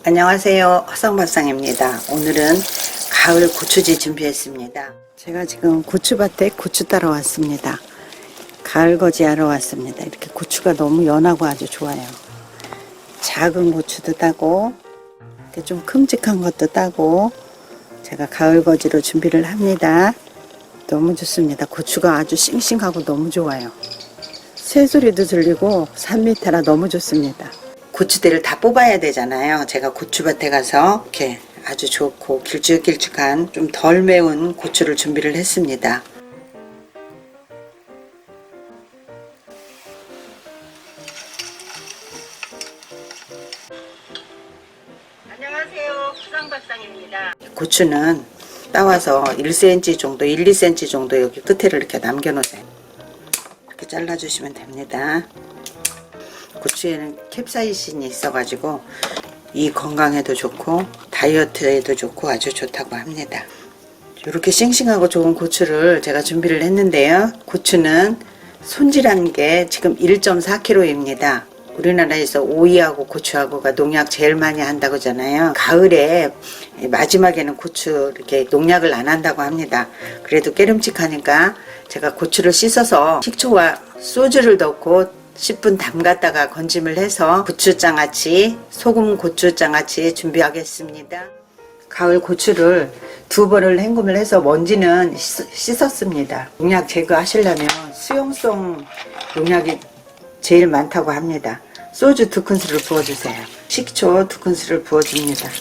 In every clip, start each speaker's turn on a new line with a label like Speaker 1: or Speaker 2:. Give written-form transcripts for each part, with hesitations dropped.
Speaker 1: 안녕하세요, 화성밥상입니다. 오늘은 가을 고추지 준비했습니다. 제가 지금 고추밭에 고추 따러 왔습니다. 가을 거지 하러 왔습니다. 이렇게 고추가 너무 연하고 아주 좋아요. 작은 고추도 따고 이렇게 좀 큼직한 것도 따고 제가 가을 거지로 준비를 합니다. 너무 좋습니다. 고추가 아주 싱싱하고 너무 좋아요. 새소리도 들리고 산 밑에라 너무 좋습니다. 고추대를 다 뽑아야 되잖아요. 제가 고추밭에 가서 이렇게 아주 좋고 길쭉길쭉한 좀 덜 매운 고추를 준비를 했습니다. 안녕하세요, 화성밥상입니다. 고추는 따와서 1cm 정도, 1, 2cm 정도 여기 끝에를 이렇게 남겨 놓으세요. 이렇게 잘라 주시면 됩니다. 고추에는 캡사이신이 있어가지고 이 건강에도 좋고 다이어트에도 좋고 아주 좋다고 합니다. 이렇게 싱싱하고 좋은 고추를 제가 준비를 했는데요. 고추는 손질한 게 지금 1.4kg입니다. 우리나라에서 오이하고 고추하고가 농약 제일 많이 한다고 하잖아요. 가을에 마지막에는 고추 이렇게 농약을 안 한다고 합니다. 그래도 깨름직하니까 제가 고추를 씻어서 식초와 소주를 넣고 10분 담갔다가 건짐을 해서 고추장아찌, 소금 고추장아찌 준비하겠습니다. 가을 고추를 2번을 헹굼을 해서 먼지는 씻었습니다. 농약 제거하시려면 수용성 농약이 제일 많다고 합니다. 소주 2큰술을 부어주세요. 식초 2큰술을 부어줍니다.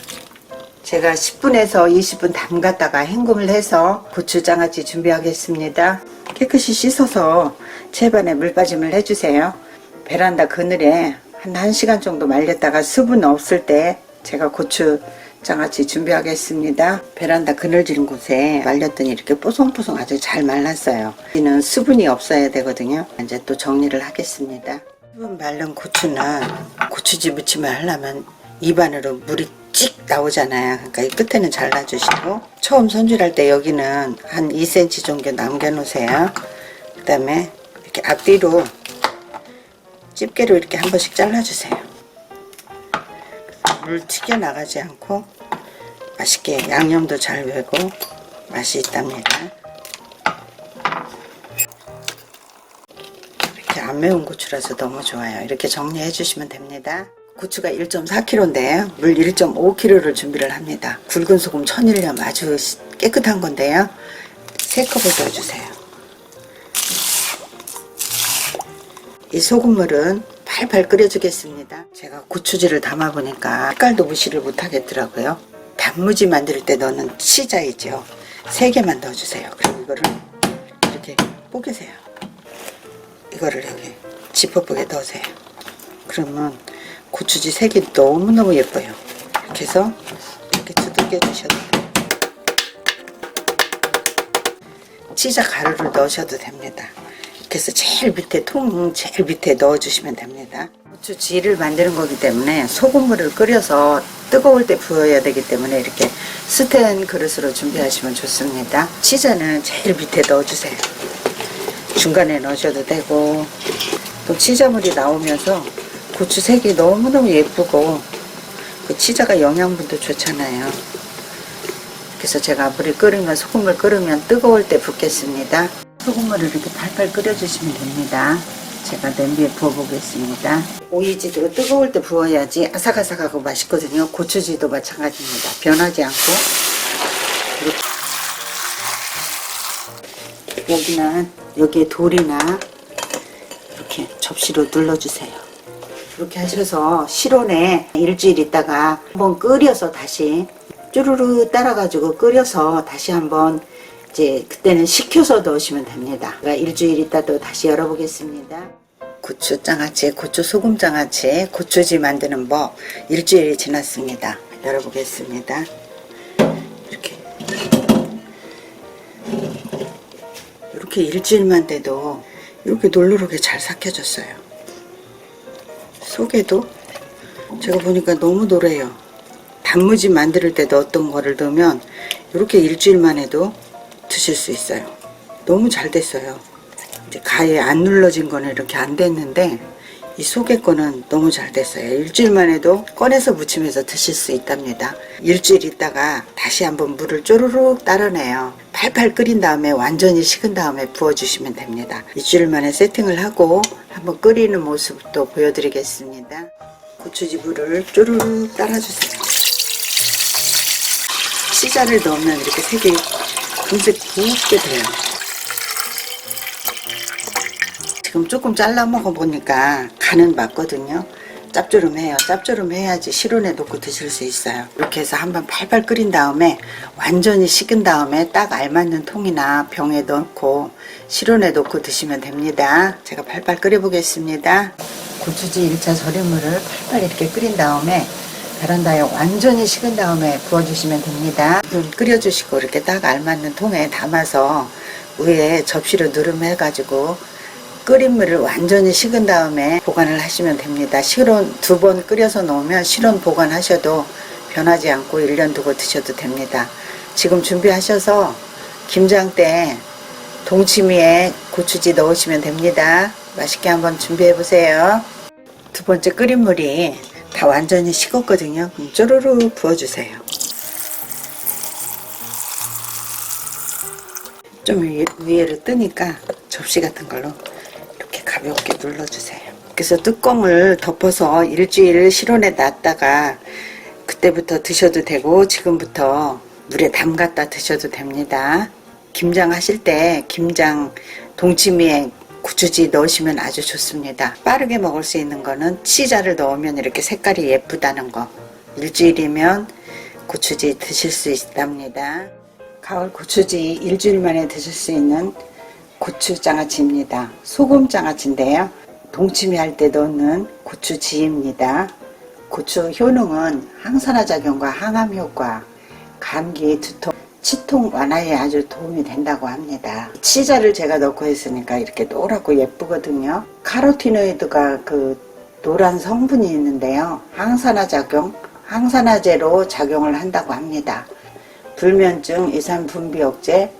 Speaker 1: 제가 10분에서 20분 담갔다가 헹굼을 해서 고추장아찌 준비하겠습니다. 깨끗이 씻어서 채반에 물 빠짐을 해주세요. 베란다 그늘에 한 1시간 정도 말렸다가 수분 없을 때 제가 고추장아찌 준비하겠습니다. 베란다 그늘진 곳에 말렸더니 이렇게 뽀송뽀송 아주 잘 말랐어요. 여기는 수분이 없어야 되거든요. 이제 또 정리를 하겠습니다. 수분 마른 고추는 고추지 무침을 하려면 입안으로 물이 찍 나오잖아요. 그러니까 이 끝에는 잘라주시고 처음 손질할 때 여기는 한 2cm 정도 남겨 놓으세요. 그 다음에 이렇게 앞뒤로 집게로 이렇게 한 번씩 잘라주세요. 물 튀겨 나가지 않고 맛있게 양념도 잘 배고 맛이 있답니다. 이렇게 안 매운 고추라서 너무 좋아요. 이렇게 정리해 주시면 됩니다. 고추가 1.4kg인데요. 물 1.5kg를 준비를 합니다. 굵은 소금 1001년 아주 깨끗한 건데요. 3컵을 넣어주세요. 이 소금물은 팔팔 끓여주겠습니다. 제가 고추지를 담아보니까 색깔도 무시를 못하겠더라고요. 단무지 만들 때 넣는 치자이죠. 3개만 넣어주세요. 그리고 이거를 이렇게 뽀개세요. 이거를 여기 지퍼복에 넣으세요. 그러면 고추지 색이 너무너무 예뻐요. 이렇게 해서 이렇게 두들겨 주셔도 돼요. 치자 가루를 넣으셔도 됩니다. 이렇게 해서 제일 밑에 넣어주시면 됩니다. 고추지를 만드는 거기 때문에 소금물을 끓여서 뜨거울 때 부어야 되기 때문에 이렇게 스텐 그릇으로 준비하시면 좋습니다. 치자는 제일 밑에 넣어주세요. 중간에 넣으셔도 되고 또 치자물이 나오면서 고추 색이 너무너무 예쁘고 그 치자가 영양분도 좋잖아요. 그래서 제가 물이 끓으면 소금물 끓으면 뜨거울 때 붓겠습니다. 소금물을 이렇게 팔팔 끓여주시면 됩니다. 제가 냄비에 부어보겠습니다. 오이지도 뜨거울 때 부어야지 아삭아삭하고 맛있거든요. 고추지도 마찬가지입니다. 변하지 않고 여기는 여기에 돌이나 이렇게 접시로 눌러주세요. 이렇게 하셔서 실온에 일주일 있다가 한번 끓여서 다시 쭈루루 따라가지고 끓여서 다시 한번 이제 그때는 식혀서 넣으시면 됩니다. 일주일 있다도 다시 열어보겠습니다. 고추장아찌, 고추소금장아찌, 고추지 만드는 법 일주일이 지났습니다. 열어보겠습니다. 이렇게 일주일만 돼도 이렇게 노르르게 잘 삭혀졌어요. 속에도 제가 보니까 너무 노래요. 단무지 만들 때 넣었던 거를 넣으면 이렇게 일주일만 해도 드실 수 있어요. 너무 잘 됐어요. 이제 가에 안 눌러진 거는 이렇게 안 됐는데 이 속에 거는 너무 잘 됐어요. 일주일만 해도 꺼내서 무치면서 드실 수 있답니다. 일주일 있다가 다시 한번 물을 쪼르륵 따라내요. 팔팔 끓인 다음에 완전히 식은 다음에 부어주시면 됩니다. 일주일 만에 세팅을 하고 한번 끓이는 모습도 보여드리겠습니다. 고추지 물을 쪼르륵 따라주세요. 시자를 넣으면 이렇게 색이 금세 굵게 돼요. 지금 조금 잘라 먹어보니까 간은 맞거든요. 짭조름해요. 짭조름해야지 실온에 놓고 드실 수 있어요. 이렇게 해서 한번 팔팔 끓인 다음에 완전히 식은 다음에 딱 알맞는 통이나 병에 넣고 실온에 놓고 드시면 됩니다. 제가 팔팔 끓여 보겠습니다. 고추지 1차 절임물을 팔팔 이렇게 끓인 다음에 베란다에 완전히 식은 다음에 부어주시면 됩니다. 끓여주시고 이렇게 딱 알맞는 통에 담아서 위에 접시로 누름해가지고 끓인 물을 완전히 식은 다음에 보관을 하시면 됩니다. 실온 2번 끓여서 놓으면 실온 보관하셔도 변하지 않고 1년 두고 드셔도 됩니다. 지금 준비하셔서 김장때 동치미에 고추지 넣으시면 됩니다. 맛있게 한번 준비해 보세요. 2번째 끓인 물이 다 완전히 식었거든요. 그럼 쪼르르 부어주세요. 좀 위에를 뜨니까 접시 같은 걸로 이렇게 가볍게 눌러주세요. 그래서 뚜껑을 덮어서 일주일 실온에 놨다가 그때부터 드셔도 되고 지금부터 물에 담갔다 드셔도 됩니다. 김장 하실 때 김장 동치미에 고추지 넣으시면 아주 좋습니다. 빠르게 먹을 수 있는 거는 치자를 넣으면 이렇게 색깔이 예쁘다는 거. 일주일이면 고추지 드실 수 있답니다. 가을 고추지 일주일 만에 드실 수 있는 고추장아찌입니다. 소금장아찌인데요. 동치미 할 때 넣는 고추지입니다. 고추 효능은 항산화 작용과 항암 효과, 감기, 두통, 치통 완화에 아주 도움이 된다고 합니다. 치자를 제가 넣고 했으니까 이렇게 노랗고 예쁘거든요. 카로티노이드가 그 노란 성분이 있는데요. 항산화 작용, 항산화제로 작용을 한다고 합니다. 불면증, 이산 분비 억제,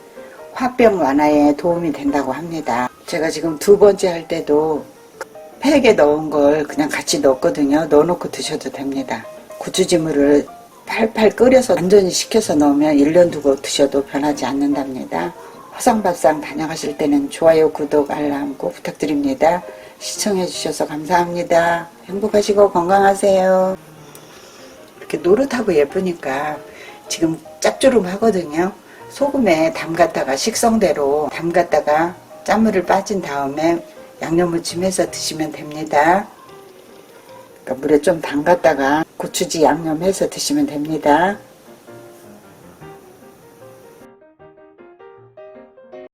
Speaker 1: 화병 완화에 도움이 된다고 합니다. 제가 지금 2번째 할 때도 팩에 넣은 걸 그냥 같이 넣었거든요. 넣어놓고 드셔도 됩니다. 고추지물을 팔팔 끓여서 완전히 식혀서 넣으면 1년 두고 드셔도 변하지 않는답니다. 화상밥상 다녀가실 때는 좋아요, 구독, 알람 꼭 부탁드립니다. 시청해 주셔서 감사합니다. 행복하시고 건강하세요. 이렇게 노릇하고 예쁘니까 지금 짭조름 하거든요. 소금에 담갔다가 식성대로 담갔다가 짠물을 빠진 다음에 양념무침해서 드시면 됩니다. 그러니까 물에 좀 담갔다가 고추지 양념해서 드시면 됩니다.